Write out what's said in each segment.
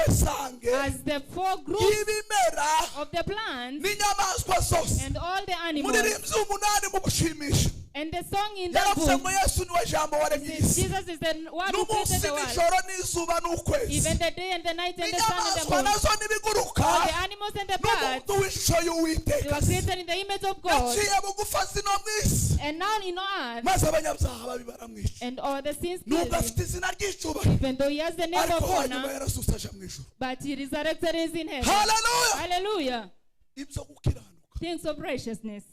as the four groups of the plants and all the animals. And the song in the book, Jesus is the one who created the world. Even the day and the night and the sun and the moon. All the animals and the birds, they were created in the image of God. And now in earth, and all the sins killed him. Even though he has the name of honor, but he resurrected is in heaven. Hallelujah. Things of righteousness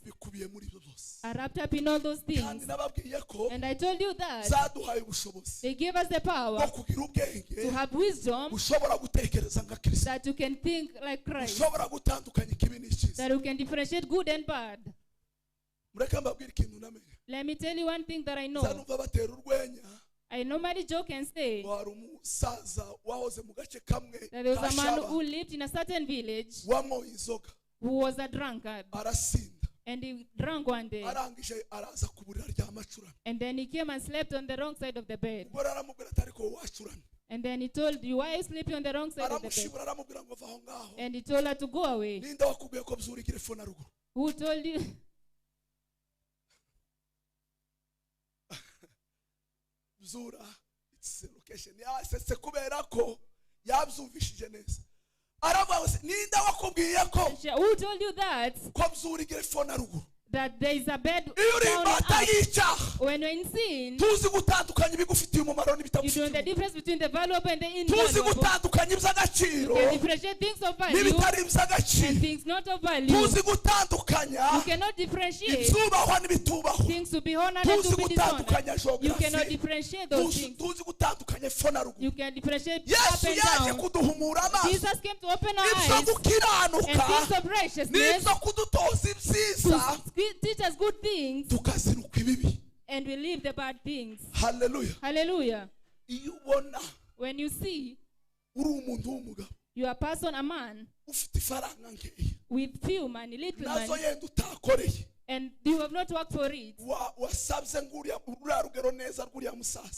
are wrapped up in all those things. And I told you that they gave us the power to have wisdom, that you can think like Christ, that you can differentiate good and bad. Let me tell you one thing that I know. I normally joke and say that there was a man who lived in a certain village who was a drunkard. And he drank one day. And then he came and slept on the wrong side of the bed. And then he told you, why are you sleeping on the wrong side of the bed? And he told her to go away. Who told you? It's a location. Who told you that? That there is a bed down up. When you're in sin, you know the difference between the valuable and the invaluable. You can differentiate things of value and things not of value. You cannot differentiate things to be honored and to be dishonored. You cannot differentiate those things. You can differentiate up and down. Jesus came to open our eyes and things of righteousness, to teach us good things, and we leave the bad things. Hallelujah. Hallelujah. When you see you are a person, a man with few money, little money, and you have not worked for it,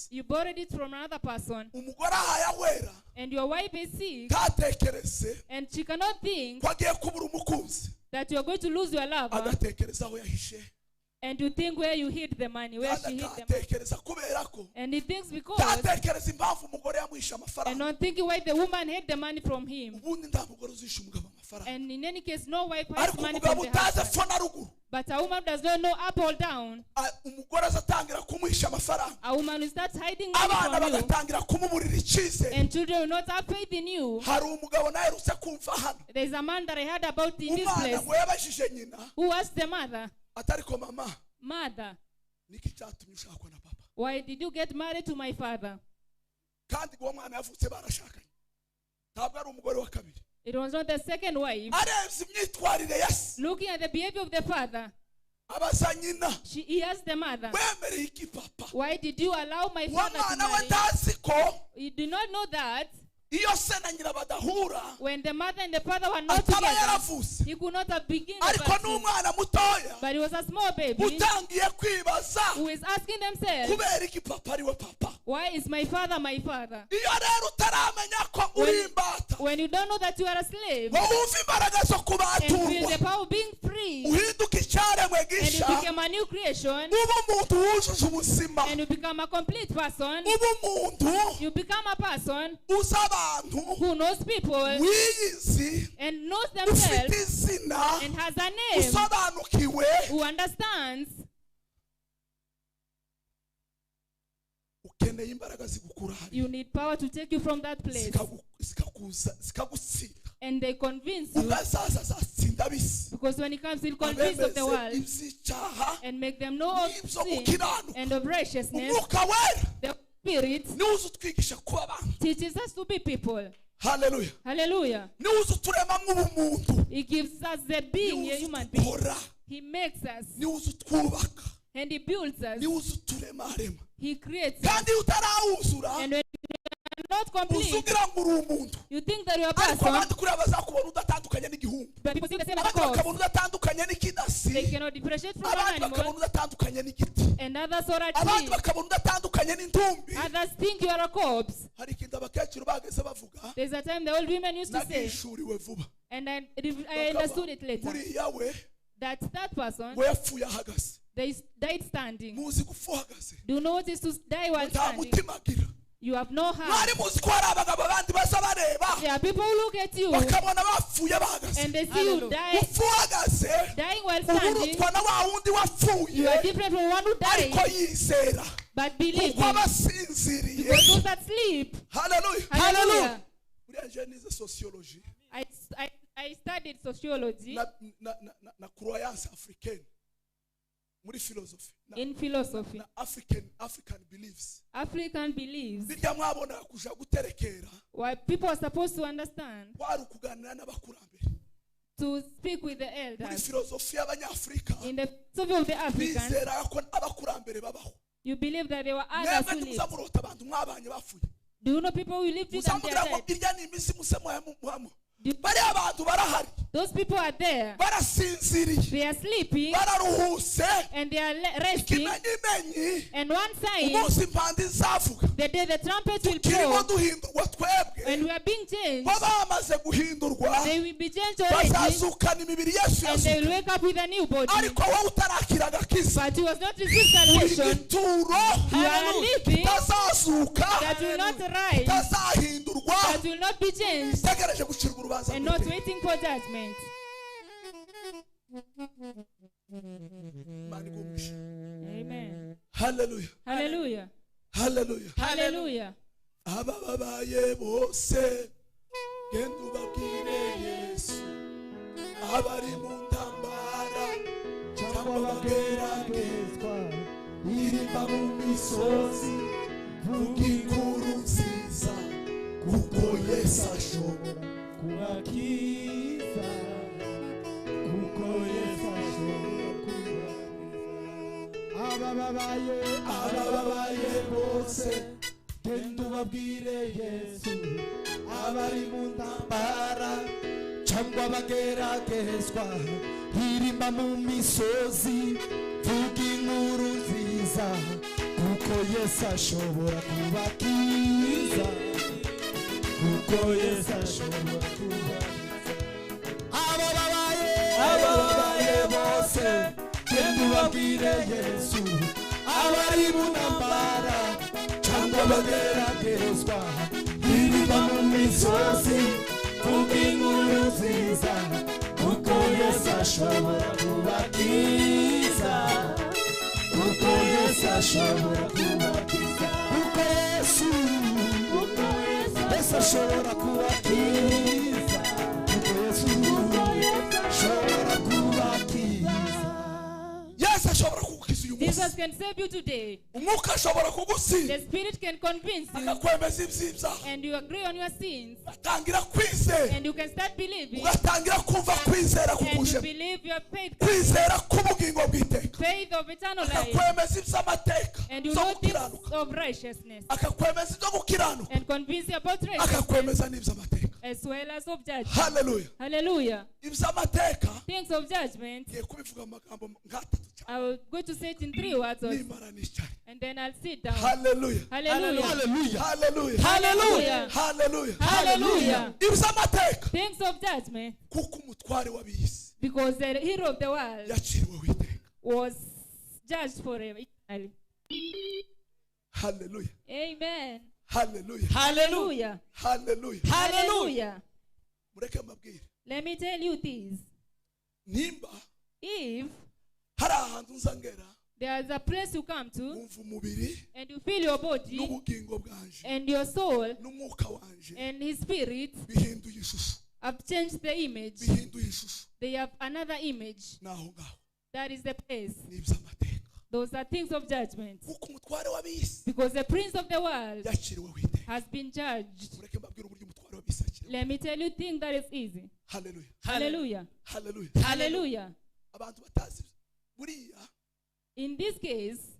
you borrowed it from another person, and your wife is sick, and she cannot think that you are going to lose your lover, and you think where you hid the money, where she hid the money. And he thinks because, and not thinking why the woman hid the money from him. And in any case, no wife has money from the husband. But a woman does not know up or down. A woman will start hiding money from you. And children will not have faith in you. There is a man that I heard about in this place who asked the mother, Mother, why did you get married to my father? It was not the second wife. Looking at the behavior of the father, he asked the mother, why did you allow my father to marry? You do not know that when the mother and the father were not together, he could not have begun the but he was a small baby who is asking themselves, why is my father my father? When you don't know that you are a slave and feel the power of being free, and you become a new creation, and you become a complete person, you become a person who knows people and knows themselves and has a name, who understands. You need power to take you from that place. And they convince you, because when it comes, he'll convince of the world and make them know of sin and of righteousness. The Spirit teaches us to be people. Hallelujah. Hallelujah. He gives us the being, a human being. He makes us. And he builds us. He creates us. And when you are not complete, you think that you are a person, but people see the same cause. They cannot differentiate from an animal, and others are a tree, Others think you are a corpse. There's a time the old women used to say, and I understood it later, that person, they died standing. Do you know what is to die while standing? You have no heart. There are people who look at you and they see you dying while standing. You are different from one who died, but believing, because those that sleep. Hallelujah. Hallelujah. I studied sociology in philosophy. African beliefs. Why people are supposed to understand, to speak with the elders. In the philosophy of the Africans, you believe that there were others who lived. Do you know people who lived with them? Those people are there. They are sleeping and they are resting. And one sign, the day the trumpet will blow and we are being changed, they will be changed already, and they will wake up with a new body. But you was not received salvation. You are living that will not rise, that will not be changed, and not waiting for judgment. Amen. Hallelujah. Hallelujah. Hallelujah. Hallelujah. Ababaye bose genda ubabwire Yesu, abari mu ntambara cyangwa bageragezwa, iriba mu misozi, vuga inkuru nziza, kuko Yesu ashobora kubakiza, kuko Yesu ashobora kubakiza. Ababaye bose genda ubabwire Yesu, abari mu ntambara cyangwa bageragezwa, iriba mu misozi, vuga inkuru nziza, kuko Yesu ashobora kubakiza, kuko Yesu ashobora kubakiza. Ababaye bose genda ubabwire Yesu, abari mu ntambara cyangwa bageragezwa, iriba mu misozi, vuga inkuru nziza, kuko Yesu ashobora kubakiza, kuko Yesu ashobora kubakiza, kuko Yesu ashobora kubakiza, kuko Yesu ashobora kubakiza. Yesu ashobora kubakiza. Jesus can save you today. The Spirit can convince you, and you agree on your sins, and you can start believing, and you believe your faith of eternal life, and you know things of righteousness, and convince you about righteousness, as well as of judgment. Hallelujah. Hallelujah. Things of judgment, I will go to say it in 3 words also, and then I'll sit down. Hallelujah. Hallelujah. Hallelujah. Hallelujah. Hallelujah. Hallelujah. Hallelujah. Things of judgment, because the hero of the world was judged forever. Hallelujah. Amen. Hallelujah. Hallelujah. Hallelujah. Hallelujah. Let me tell you this. If there's a place you come to and you feel your body and your soul and his spirit have changed the image, they have another image. That is the place. Those are things of judgment, because the prince of the world has been judged. Let me tell you things that is easy. Hallelujah. Hallelujah. Hallelujah. Hallelujah. In this case,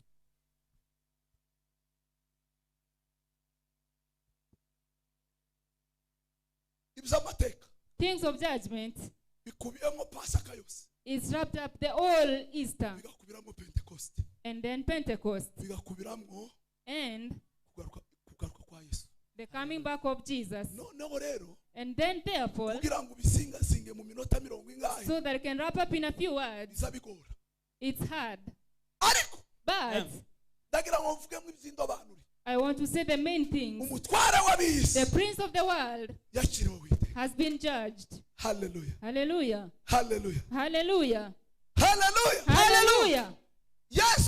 things of judgment is wrapped up the whole Easter, and then Pentecost, and the coming back of Jesus. And then therefore, so that I can wrap up in a few words, it's hard. But I want to say the main things. The prince of the world has been judged. Hallelujah. Hallelujah. Hallelujah. Hallelujah. Hallelujah. Hallelujah. Yes.